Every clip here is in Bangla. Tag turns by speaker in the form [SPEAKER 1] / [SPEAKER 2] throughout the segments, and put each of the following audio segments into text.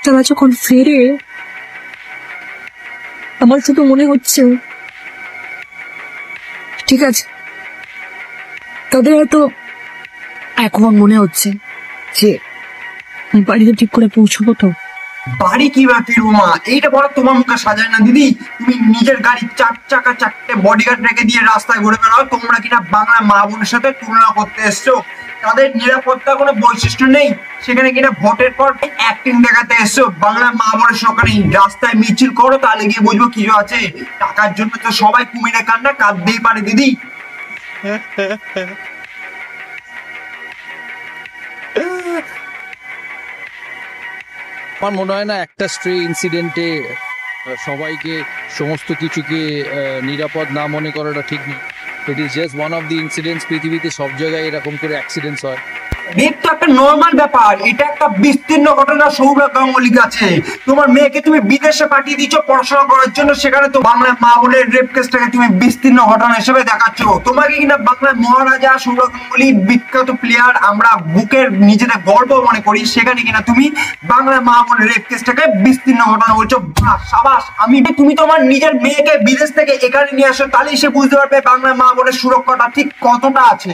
[SPEAKER 1] তারা যখন ফেরে আমার শুধু মনে হচ্ছে ঠিক আছে, তাদের হয়তো এখন মনে হচ্ছে যে বাড়িতে ঠিক করে পৌঁছবো। তো
[SPEAKER 2] বাড়ি কিভাবে ফিরবো মা, এইটা বড় তোমার মুখে সাজায় না দিদি। তুমি নিজের গাড়ি 4 চাকা 4টে বডিগার্ড রেখে দিয়ে রাস্তায় ঘুরে বেড়াও, তোমরা কিনা বাংলা মা বোনের সাথে তুলনা করতে এসছো। তাদের নিরাপত্তার কোনো বৈশিষ্ট্য নেই, সেখানে কিনা ভোটের পর অ্যাক্টিং দেখাতে এসছো। বাংলা মা বোনের সকালে রাস্তায় মিছিল করো, তাহলে গিয়ে বুঝবো কিছু আছে। টাকার জন্য তো সবাই কুমিরে কান্না কাঁদতেই পারে দিদি।
[SPEAKER 3] আমার মনে হয় না একটা স্ট্রে ইনসিডেন্টে সবাইকে সমস্ত কিছুকে নিরাপদ না মনে করাটা ঠিক নেই। It is just one of the incidents. পৃথিবীতে সব জায়গায় এরকম করে অ্যাক্সিডেন্টস হয়।
[SPEAKER 2] রেপ তো একটা নর্মাল ব্যাপার, এটা একটা বিস্তীর্ণ ঘটনা। সৌরভ গাঙ্গুলি কাছে তোমার মেয়েকে তুমি বিদেশে পাঠিয়ে দিচ্ছ পড়াশোনা করার জন্য, সেখানে তো বাংলায় মা বোনের রেপ কেসটাকে তুমি বিস্তীর্ণ ঘটনা হিসেবে দেখাচ্ছ। তোমাকে কিনা বাংলায় মহারাজা সৌরভ গাঙ্গুলি বিখ্যাত প্লেয়ার আমরা বুকের নিজেদের গর্ব মনে করি, সেখানে কিনা তুমি বাংলায় মা বোনের রেপ কেসটাকে বিস্তীর্ণ ঘটনা বলছো। সাবাস। তুমি তোমার নিজের মেয়েকে বিদেশ থেকে এখানে নিয়ে আসো, তাহলেই সে বুঝতে পারবে বাংলায় মা বোনের সুরক্ষাটা ঠিক কতটা আছে।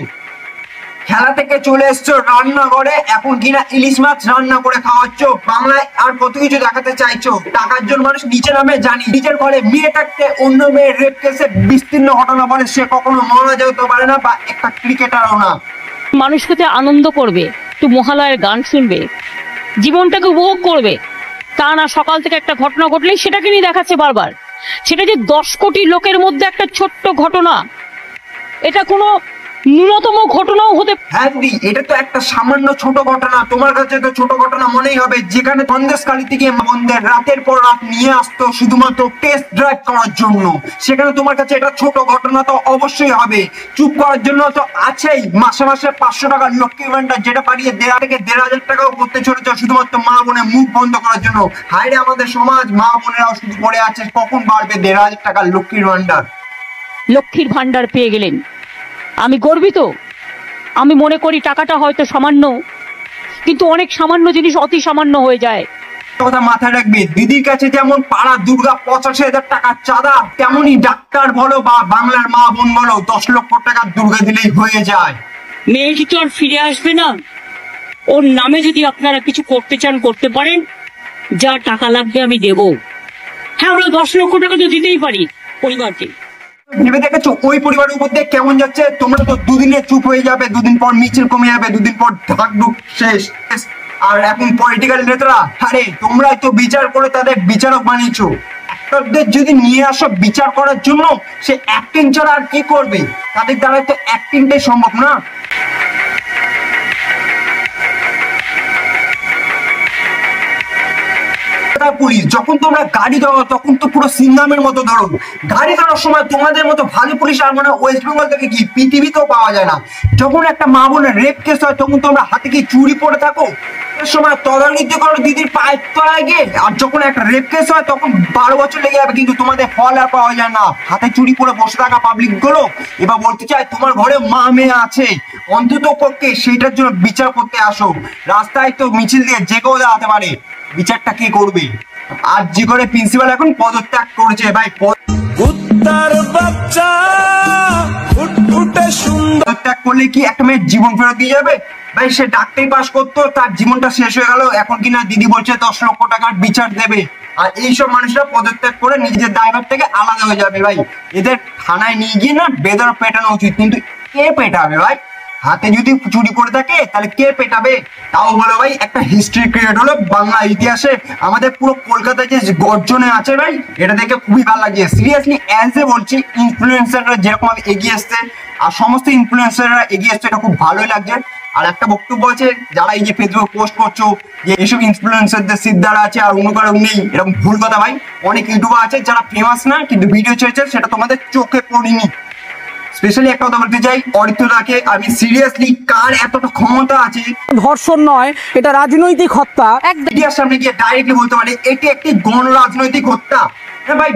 [SPEAKER 2] খেলা থেকে চলে এসছো রান্নাঘরে, এখন কিনা ইলিশ মাছ রান্না করে খাওয়াচ্ছ। বাংলায় আর কত কিছু দেখাতে চাইছো। টাকার জন্য মানুষ নিচে নামে জানি, নিজের ঘরে মেয়ে থাকতে অন্য মেয়ের রেপ কেসে বিস্তীর্ণ ঘটনা বলে সে কখনো মহারাজা হতে পারে না বা একটা ক্রিকেটারও না।
[SPEAKER 4] মানুষকে আনন্দ করবে, একটু মহালয়ের গান শুনবে, জীবনটাকে উপভোগ করবে, তা না সকাল থেকে একটা ঘটনা ঘটলেই সেটাকে নিয়ে দেখাচ্ছে বারবার। সেটা যে 10 কোটি লোকের মধ্যে একটা ছোট্ট ঘটনা, এটা কোনো ন্যূনতম ঘটনাও হতে।
[SPEAKER 2] হ্যাঁ দিদি, এটা তো একটা সামান্য ছোট ঘটনা, তোমার কাছে তো ছোট ঘটনা মনেই হবে। যেখানে সন্দেশখালী থেকে বন্ধের রাতের পর রাত নিয়ে আসতো শুধুমাত্র টেস্ট ড্রাইভ করার জন্য, সেখানে তোমার কাছে এটা ছোট ঘটনা তো অবশ্যই হবে। চুপ করার জন্য তো আছেই মাসে মাসে 500 টাকা লক্ষ্মীর ভান্ডার, যেটা পাঠিয়ে 1,500 থেকে 1,500 টাকাও করতে চলেছে শুধুমাত্র মা বোনের মুখ বন্ধ করার জন্য। হায় রে আমাদের সমাজ, মা বোনেরাও শুধু পড়ে আছে কখন বাড়বে 1,500 টাকা লক্ষ্মীর ভান্ডার।
[SPEAKER 4] লক্ষ্মীর ভান্ডার পেয়ে গেলেন, আমি গর্বিত। আমি মনে করি টাকাটা হয়তো সামান্য, কিন্তু অনেক সামান্য জিনিস অতি সামান্য হয়ে যায়।
[SPEAKER 2] কথা মাথায় রাখবে, দিদির কাছে যেমন পাড়া দুর্গা 85,000 টাকা চাঁদা, তেমনই ডাক্তার বলো বা বাংলার মা বোন বলো 10 লক্ষ টাকার দুর্গা দিলেই হয়ে যায়।
[SPEAKER 4] মেয়েটি তো আর ফিরে আসবে না। ওর নামে যদি আপনারা কিছু করতে চান করতে পারেন, যা টাকা লাগবে আমি দেব। হ্যাঁ, আমরা 10 লক্ষ টাকা তো দিতেই পারি পরিবারকে।
[SPEAKER 2] ভেবে দেখেছো ওই পরিবারের উপর দিয়ে কেমন যাচ্ছে? তোমরা তো দুদিনে চুপ হয়ে যাবে, দুদিন পর মিছিল কমে যাবে, দুদিন পর ঢাকঢুক শেষ। আর এখন পলিটিক্যাল নেতারা, আরে তোমরাই তো বিচার করে তাদের বিচারক বানিয়েছো। অ্যাক্টরদের যদি নিয়ে আসো বিচার করার জন্য, সে অ্যাক্টিং ছাড়া আর কি করবে? তাদের দ্বারা তো অ্যাক্টিংটাই সম্ভব না। পুলিশ যখন তোমরা গাড়ি ধরো তখন তো পুরো সিংহামের মতো ধরো। গাড়ি ধরার সময় তোমাদের মতো ভালো পুলিশ আর মানে ওয়েস্ট বেঙ্গল থেকে কি পৃথিবীতেও পাওয়া যায় না। যখন একটা মা বোনের রেপ কেস হয় তখন তোমরা হাতে কি চুরি পড়ে থাকো, সময় তদারকি করো দিদির পায়ের তলায় গিয়ে। আর যখন একটা রেপ কেস হয় তখন 12 বছর লেগে যাবে, কিন্তু তোমাদের ফল আর পাওয়া যায় না। হাতে চুরি পরে বসে থাকা পাবলিক গুলো এবার বলতে চাই তোমার ঘরে মা মেয়ে আছে, অন্তত পক্ষে সেইটার জন্য বিচার করতে আসো। রাস্তায় তো মিছিল দিয়ে যে কেউ দাঁড়াতে পারে, বিচারটা কে করবে? আর জি করে প্রিন্সিপাল এখন পদত্যাগ করেছে। ভাই কুত্তার বাচ্চা ফুটফুটে সুন্দর পদত্যাগ করলে কি একটা মেয়ের জীবন ফেরত দিয়ে যাবে? ভাই সে ডাক্তারি পাস করতো, তার জীবনটা শেষ হয়ে গেল, এখন কিনা দিদি বলছে 10 লক্ষ টাকার বিচার দেবে। আর এইসব মানুষরা পদত্যাগ করে নিজের দায়ভার থেকে আলাদা হয়ে যাবে। ভাই এদের থানায় নিয়ে গিয়ে না বেদর পেটানো উচিত, কিন্তু কে পেটাবে ভাই? হাতে যদি চুরি করে থাকে তাহলে কে পেটাবে? তাও বলো ভাই একটা হিস্ট্রি ক্রিয়েট হলো বাংলা ইতিহাসে। আমাদের পুরো কলকাতায় যে গর্জনে আছে ভাই, এটা দেখে খুবই ভালো লাগছে। সিরিয়াসলি অ্যাজ এ বলছি, ইনফ্লুয়েন্সাররা যেরকম এগিয়ে এসছে আর সমস্ত ইনফ্লুয়েন্সাররা এগিয়ে এসছে, এটা খুব ভালোই লাগছে। আর একটা বক্তব্য আছে, যারা এই যে ফেসবুক পোস্ট করছো যে এইসব ইনফ্লুয়েন্সারদের সিদ্ধারা আছে আর অন্য কারো নেই, এরকম ভুল কথা ভাই। অনেক ইউটিউবার আছে যারা ফেমাস না কিন্তু ভিডিও ছেড়েছে, সেটা তোমাদের চোখে পড়েনি। স্পেশালি একটা কথা বলতে চাই, অরিত্রদাকে আমি সিরিয়াসলি, কার এতটা ক্ষমতা আছে?
[SPEAKER 5] ধর্ষণ নয়, এটা রাজনৈতিক হত্যা।
[SPEAKER 2] মিডিয়ার সামনে গিয়ে ডাইরেক্টলি বলতে পারে এটি একটি গণ রাজনৈতিক হত্যা। হ্যাঁ ভাই,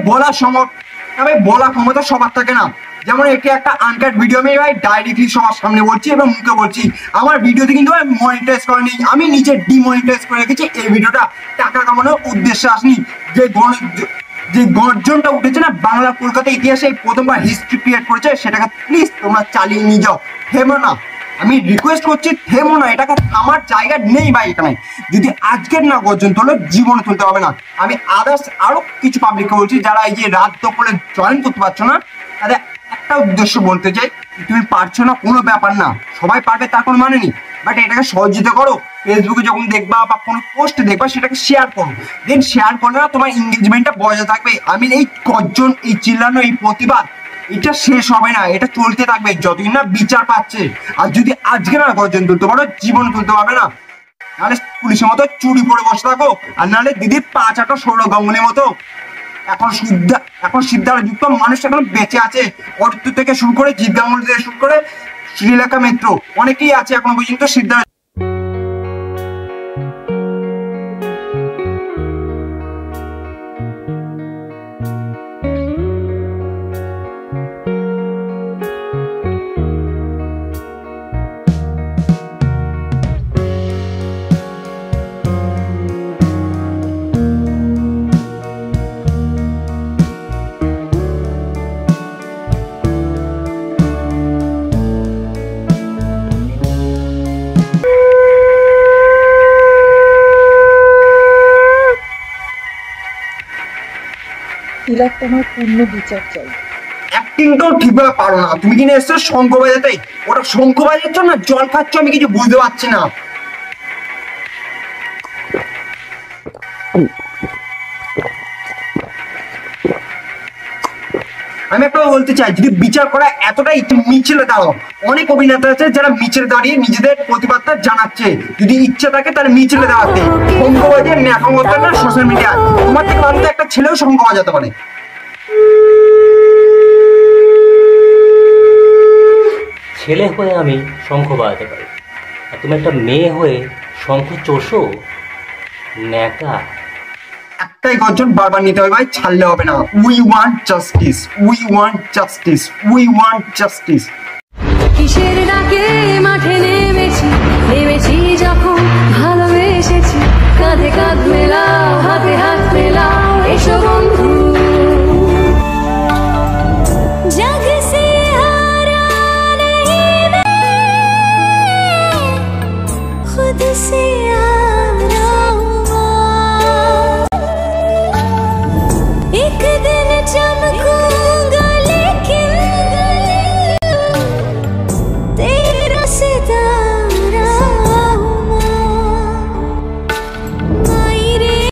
[SPEAKER 2] বলা ক্ষমতা সবার থাকে না। যেমন এটি একটা আনকাট ভিডিও, আমি ভাই ডাইরেক্টলি সবার সামনে বলছি এবং মুখে বলছি, আমার ভিডিওতে কিন্তু ভাই মনিটাইজ করা নেই, আমি নিজে ডিমনিটাইজ করে রেখেছি। এই ভিডিওটা টাকা কামানোর উদ্দেশ্যে আসেনি। যে গর্জনটা উঠেছে না বাংলা কলকাতা ইতিহাসে প্রথমবার হিস্ট্রি ক্রিয়েট করেছে, সেটাকে প্লিজ তোমরা চালিয়ে নিয়ে যাও, থেমো না। আমি রিকোয়েস্ট করছি, থেমো না, এটাকে আমার জায়গা নেই ভাই এখানে। যদি আজকের না গর্জন তোলো, জীবনে তুলতে হবে না। আমি আদার্স আরো কিছু পাবলিককে বলছি, যারা এই যে রাত দুপুরে জয়েন করতে পারছো না, তাদের একটা উদ্দেশ্য বলতে চাই, তুমি পারছো না কোনো ব্যাপার না, সবাই পারবে তার কোনো মানে নেই, বাট এটাকে সহযোগিতা করো। ফেসবুকে যখন দেখবা বা কোনো পোস্ট দেখবা, সেটাকে শেয়ার করো। দেন শেয়ার করলে না তোমার এঙ্গেজমেন্টটা বজায় থাকবে। আমি এই গর্জন, এই চিল্লানো, এই প্রতিবাদ, এটা শেষ হবে না, এটা চলতে থাকবে যতদিন না বিচার পাচ্ছে। আর যদি আজকে না গর্জন তুলতে পারো, জীবন তুলতে পারবে না। নাহলে পুলিশের মতো চুরি করে বসে থাকো, আর নাহলে দিদির 5-8 সৌরভ গাঙ্গুলির মতো এখন সিদ্ধার্থ যুক্ত মানুষ এখন বেঁচে আছে। অর্থ থেকে শুরু করে জিৎ গাঙ্গুলি থেকে শুরু করে শ্রীলেখা মিত্র, অনেকেই আছে এখনো পর্যন্ত সিদ্ধার্থ।
[SPEAKER 1] তিলকটা আমার পূর্ণ বিচার চাই।
[SPEAKER 2] অ্যাক্টিংটাও ঠিকভাবে পারো না। তুমি কিনে এসছো শঙ্খ বাজাতে, ওটা শঙ্খ বাজাচ্ছ না জল খাচ্ছ, আমি কিছু বুঝতে পারছি না। আমি একটা বলতে চাই, যদি বিচার করা এতটাই মিছিলে দাঁড়াও, অনেক অভিনেতা আছে যারা মিছিলে দাঁড়িয়ে নিজেদের প্রতিবাদটা জানাচ্ছে। যদি ইচ্ছা থাকে তাহলে মিছিলে দাঁড়াতে, শঙ্খ বাজিয়ে ন্যাকা করতে না সোশ্যাল মিডিয়ায়। তোমার থেকে ভালো একটা ছেলেও শঙ্খ বাজাতে পারে।
[SPEAKER 6] ছেলে হয়ে আমি শঙ্খ বাজাতে পারি, আর তুমি একটা মেয়ে হয়ে শঙ্খ চোষো, ন্যাকা।
[SPEAKER 2] একটাই গর্জন বারবার নিতে হবে ভাই, ছাড়লে হবে না। We want justice, we want justice, we want justice.
[SPEAKER 7] কিসের ডাকে মাঠে নেমেছি যখন ভালোবেসেছি।